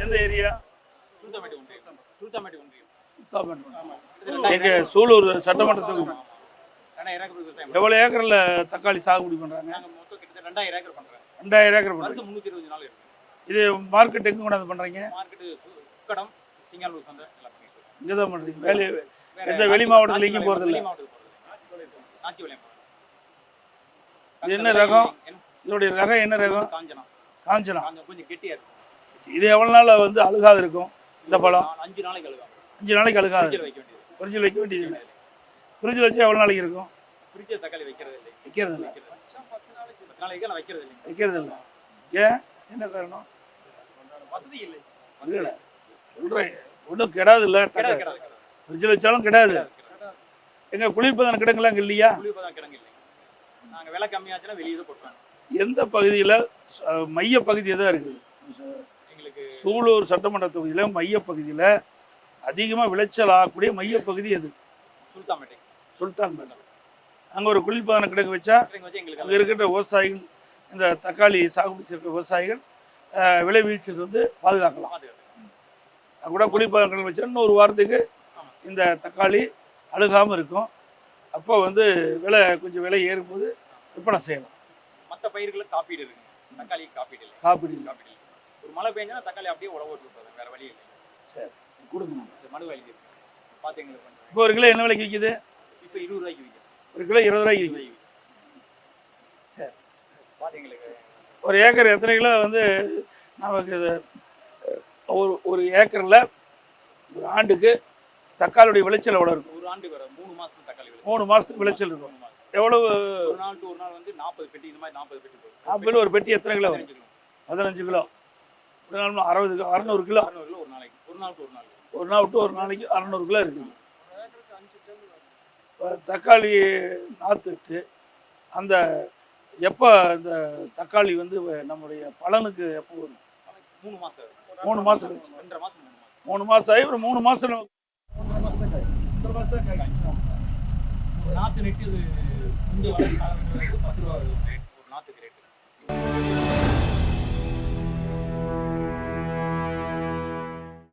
எந்த ஏரியா? எங்க சூலூர் சட்டமன்ற தொகுதி. எவ்வளவு ஏக்கர்ல தக்காளி சாகுபடி பண்றாங்க? 2000 ஏக்கர் பண்றாங்க. 2000 ஏக்கர் பண்றாங்க. 320 நாள் இருக்கு. இது மார்க்கெட் எங்க கொண்டாந்து பண்றீங்க? மார்க்கெட் உக்கடம், சிங்கானூர் சந்தை எல்லாம் பண்ணிட்டு. இங்க தான் பண்றீங்க. வேலை எந்த வெளி மாவட்டத்துல எங்கேயும் போறது இல்ல? இது என்ன ரகம்? இதோடைய ரகம் என்ன ரகம்? காஞ்சனா. காஞ்சனா கொஞ்சம் கெட்டியா இருக்கும். இது எவ்வளவு நாள் வந்து அழுகாது இருக்கும் இந்த பழம்? 5 நாளைக்கு அழுகாது. 5 நாளைக்கு அழுகாது. ஃப்ரிட்ஜில் வைக்க வேண்டியது இல்லை. ஃப்ரிட்ஜில் வச்சு எவ்வளவு நாளைக்கு இருக்கும்? ஃப்ரிட்ஜில் தக்காளி வைக்கிறது இல்லை. 10 நாளைக்கு நான் வைக்கிறது இல்லை. ஏன்? என்ன காரணம்? வசதி இல்லை. இல்லை சொல்றேன், ஒன்றும் கெடாது இல்லை. ஃப்ரிட்ஜில் வச்சாலும் கெடாது. எங்க குளிர்பதன கிடங்குலாம் அங்கே இல்லையா? குளிர்பதன கிடங்கு இல்லை. நாங்கள் விலை கம்மியாச்சுன்னா வெளியே போட்டுருவாங்க. எந்த பகுதியில் மைய பகுதி தான் இருக்குது? எங்களுக்கு சூலூர் சட்டமன்ற தொகுதியில் மைய பகுதியில் அதிகமாக விளைச்சல் ஆகக்கூடிய மைய பகுதி எது? சுல்தான்பேட்டை. அங்கே ஒரு குளிர்பதன கிடங்கு வச்சா அங்கே இருக்கின்ற விவசாயிகள், இந்த தக்காளி சாகுபடி செய்கிற விவசாயிகள் விளைவீட்டில் வந்து பாதுகாக்கலாம். அது கூட குளிர்பதன கிடங்கு வச்சா இன்னொரு வாரத்துக்கு இந்த தக்காளி அழுகாமல் இருக்கும். அப்போ வந்து கொஞ்சம் விலை ஏறும்போது விற்பனை செய்யலாம். மற்ற பயிர்களுக்கு காப்பீடு இருக்கு, தக்காளி காப்பீடு இல்லை. காப்பீடு ஒரு மழை பெஞ்சா தக்காளி அப்படியே உழவு விட்டுருப்பாங்க, வேற வழி இல்லை. சரி கொடுங்க. மனு வழி பார்த்தீங்க. இப்போ ஒரு கிலோ என்ன விலைக்கு விற்கிது? இப்போ 20 ரூபாய்க்கு விற்கிது. ஒரு கிலோ 20 ரூபாய்க்கு விற்கிது. சரி பார்த்தீங்களுக்கு ஒரு ஏக்கர் எத்தனை கிலோ வந்து நமக்கு ஒரு ஏக்கரில் ஒரு ஆண்டுக்கு தக்காளியுடைய விளைச்சல் எவ்வளோ இருக்கும்? ஒரு ஆண்டுக்கு வர 3 மாதம் தக்காளி 3 மாதத்துக்கு விளைச்சல் இருக்கும். எவ்வளவு? ஒரு நாள் டு ஒரு நாள் வந்து 40 பெட்டி, இந்த மாதிரி 40 பெட்டி போகும். 40 ஒரு பெட்டி எத்தனை கிலோ வரும்? 15 கிலோ. ஒரு நாள் 60 கிலோ, 600 கிலோ. 600 கிலோ ஒரு நாளைக்கு. ஒரு நாள் டு ஒரு நாள். ஒரு நாள் விட்டு ஒரு நாளைக்கு 600 கிலோ இருக்குது. தக்காளி நாற்றுட்டு அந்த எப்போ இந்த தக்காளி வந்து நம்முடைய பலனுக்கு எப்போ வரும்? 3 மாதம். 3 மாதம் கழிச்சு. 2.5 மாதம். 3 மாதம் ஆகி ஒரு 3 மாதம் நாற்று நெட்டு இது இங்கே வர 10 ரூபா ஒரு நாற்றுக்கு ரேட்டு.